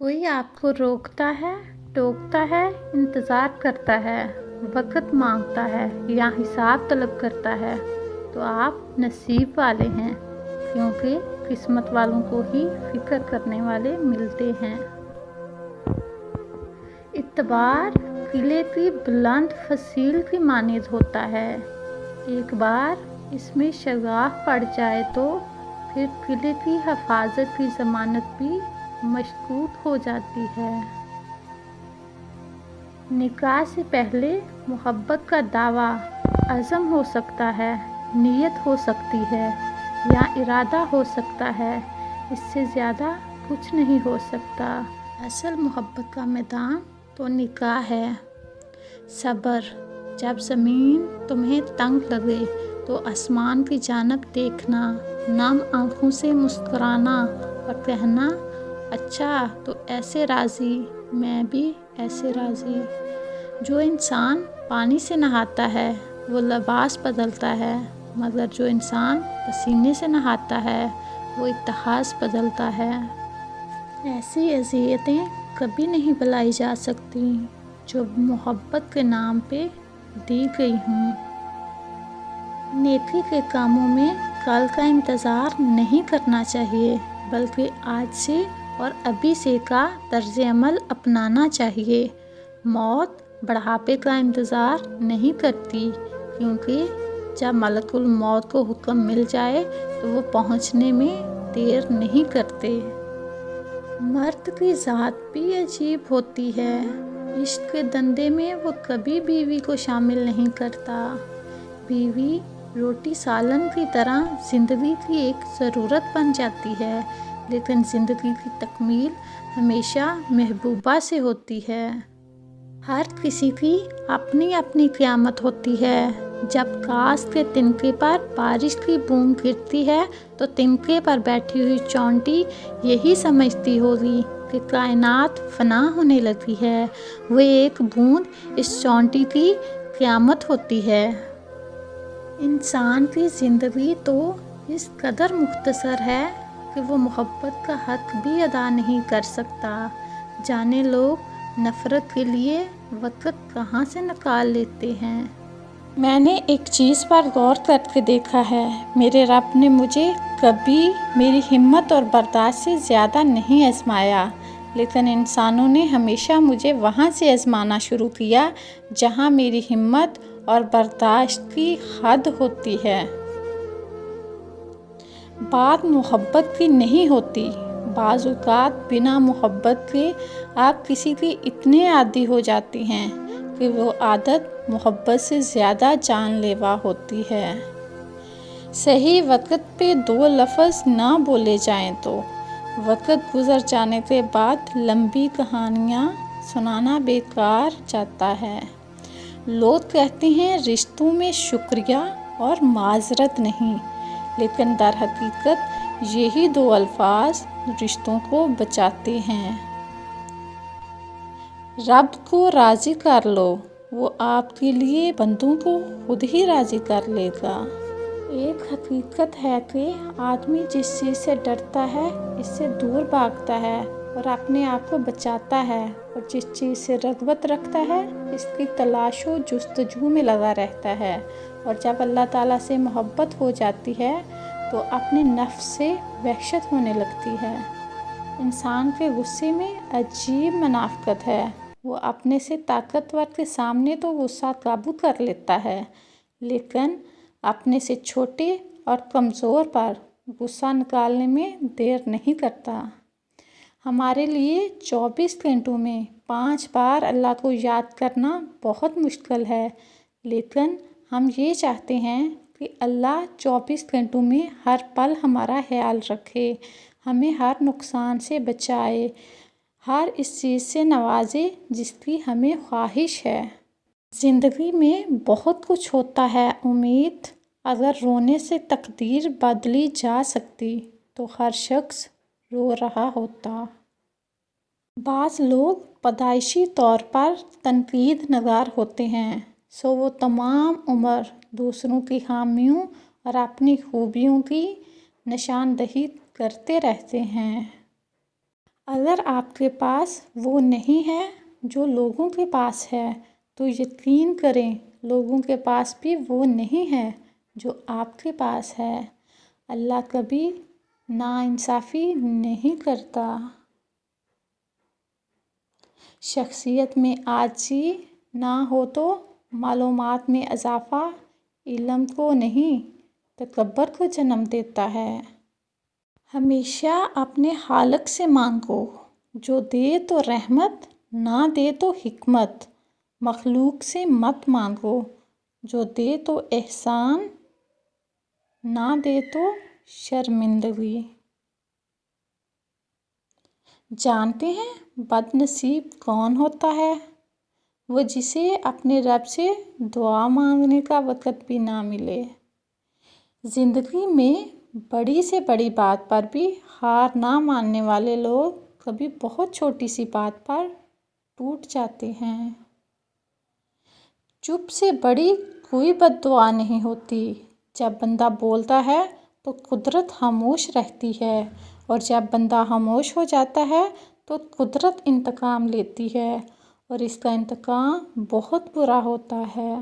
कोई आपको रोकता है, टोकता है, इंतज़ार करता है, वक़्त मांगता है या हिसाब तलब करता है, तो आप नसीब वाले हैं, क्योंकि किस्मत वालों को ही फ़िक्र करने वाले मिलते हैं। इत्बार किले की बुलंद फसील की मानिंद होता है। एक बार इसमें शगाफ पड़ जाए तो फिर किले की हिफाजत की ज़मानत भी मशकूक हो जाती है। निकाह से पहले मोहब्बत का दावा अज़म हो सकता है, नीयत हो सकती है या इरादा हो सकता है, इससे ज़्यादा कुछ नहीं हो सकता। असल मोहब्बत का मैदान तो निकाह है। सब्र, जब ज़मीन तुम्हें तंग लगे तो आसमान की जानिब देखना, नम आँखों से मुस्कुराना और कहना, अच्छा तो ऐसे राज़ी, मैं भी ऐसे राज़ी। जो इंसान पानी से नहाता है वो लिबास बदलता है, मगर जो इंसान पसीने से नहाता है वो इतिहास बदलता है। ऐसी अज़ियतें कभी नहीं भुलाई जा सकती जो मोहब्बत के नाम पे दी गई हूँ। नेकी के कामों में कल का इंतज़ार नहीं करना चाहिए, बल्कि आज से और अभी से का तर्ज अमल अपनाना चाहिए। मौत बुढ़ापे का इंतज़ार नहीं करती, क्योंकि जब मलकुल मौत को हुक्म मिल जाए तो वो पहुंचने में देर नहीं करते। मर्द की ज़ात भी अजीब होती है। इश्क के धंधे में वो कभी बीवी को शामिल नहीं करता। बीवी रोटी सालन की तरह ज़िंदगी की एक ज़रूरत बन जाती है, लेकिन ज़िंदगी की तकमील हमेशा महबूबा से होती है। हर किसी की अपनी अपनी क़यामत होती है। जब काश के तिनके पर बारिश की बूंद गिरती है तो तिनके पर बैठी हुई चौंटी यही समझती होगी कि कायनात फना होने लगी है। वो एक बूंद इस चौंटी की क़यामत होती है। इंसान की ज़िंदगी तो इस कदर मुख्तसर है कि वो मोहब्बत का हक भी अदा नहीं कर सकता। जाने लोग नफ़रत के लिए वक़्त कहाँ से निकाल लेते हैं। मैंने एक चीज़ पर गौर करके देखा है, मेरे रब ने मुझे कभी मेरी हिम्मत और बर्दाश्त से ज़्यादा नहीं आज़माया, लेकिन इंसानों ने हमेशा मुझे वहाँ से आज़माना शुरू किया जहाँ मेरी हिम्मत और बर्दाश्त की हद होती है। बात मोहब्बत की नहीं होती। बाज़ औक़ात बिना मोहब्बत के आप किसी की इतने आदी हो जाती हैं कि वो आदत मोहब्बत से ज़्यादा जानलेवा होती है। सही वक़्त पे दो लफ्ज़ ना बोले जाएं तो वक़्त गुज़र जाने के बाद लंबी कहानियाँ सुनाना बेकार जाता है। लोग कहते हैं रिश्तों में शुक्रिया और माज़रत नहीं, लेकिन दर हकीकत यही दो अल्फाज रिश्तों को बचाते हैं। रब को राज़ी कर लो, वो आपके लिए बंदों को खुद ही राज़ी कर लेगा। एक हकीकत है कि आदमी जिस चीज़ से डरता है इससे दूर भागता है और अपने आप को बचाता है, और जिस चीज़ से रग़बत रखता है इसकी तलाश व जुस्तजू में लगा रहता है। और जब अल्लाह ताला से मोहब्बत हो जाती है तो अपने नफ्स से वहशत होने लगती है। इंसान के गुस्से में अजीब मुनाफ़िकत है। वो अपने से ताकतवर के सामने तो गुस्सा काबू कर लेता है, लेकिन अपने से छोटे और कमज़ोर पर गुस्सा निकालने में देर नहीं करता। हमारे लिए 24 घंटों में 5 बार अल्लाह को याद करना बहुत मुश्किल है, लेकिन हम ये चाहते हैं कि अल्लाह 24 घंटों में हर पल हमारा ख्याल रखे, हमें हर नुकसान से बचाए, हर इस चीज़ से नवाजे जिसकी हमें ख्वाहिश है। ज़िंदगी में बहुत कुछ होता है उम्मीद, अगर रोने से तकदीर बदली जा सकती तो हर शख्स रो रहा होता। बाज़ लोग पैदाइशी तौर पर तनकीद नगार होते हैं, सो वो तमाम उम्र दूसरों की खामियों और अपनी खूबियों की निशानदही करते रहते हैं। اگر آپ کے پاس وہ نہیں ہے جو لوگوں کے پاس ہے تو یقین کریں لوگوں کے پاس بھی وہ نہیں ہے جو آپ کے پاس ہے۔ اللہ کبھی ناانصافی نہیں کرتا۔ شخصیت میں عاجزی نہ ہو تو معلومات میں اضافہ علم کو نہیں تکبر کو جنم دیتا ہے۔ ہمیشہ اپنے خالق سے مانگو، جو دے تو رحمت نہ دے تو حکمت۔ مخلوق سے مت مانگو، جو دے تو احسان نہ دے تو شرمندگی۔ جانتے ہیں بد نصیب کون ہوتا ہے؟ وہ جسے اپنے رب سے دعا مانگنے کا وقت بھی نہ ملے۔ زندگی میں بڑی سے بڑی بات پر بھی ہار نہ ماننے والے لوگ کبھی بہت چھوٹی سی بات پر ٹوٹ جاتے ہیں۔ چپ سے بڑی کوئی بد دعا نہیں ہوتی۔ جب بندہ بولتا ہے تو قدرت خاموش رہتی ہے، اور جب بندہ خاموش ہو جاتا ہے تو قدرت انتقام لیتی ہے، اور اس کا انتقام بہت برا ہوتا ہے۔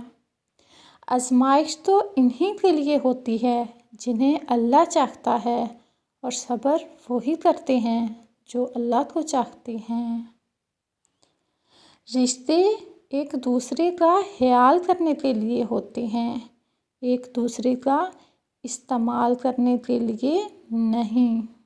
آزمائش تو انہی کے لیے ہوتی ہے جنہیں اللہ چاہتا ہے، اور صبر وہی کرتے ہیں جو اللہ کو چاہتے ہیں۔ رشتے ایک دوسرے کا خیال کرنے کے لیے ہوتے ہیں، ایک دوسرے کا استعمال کرنے کے لیے نہیں۔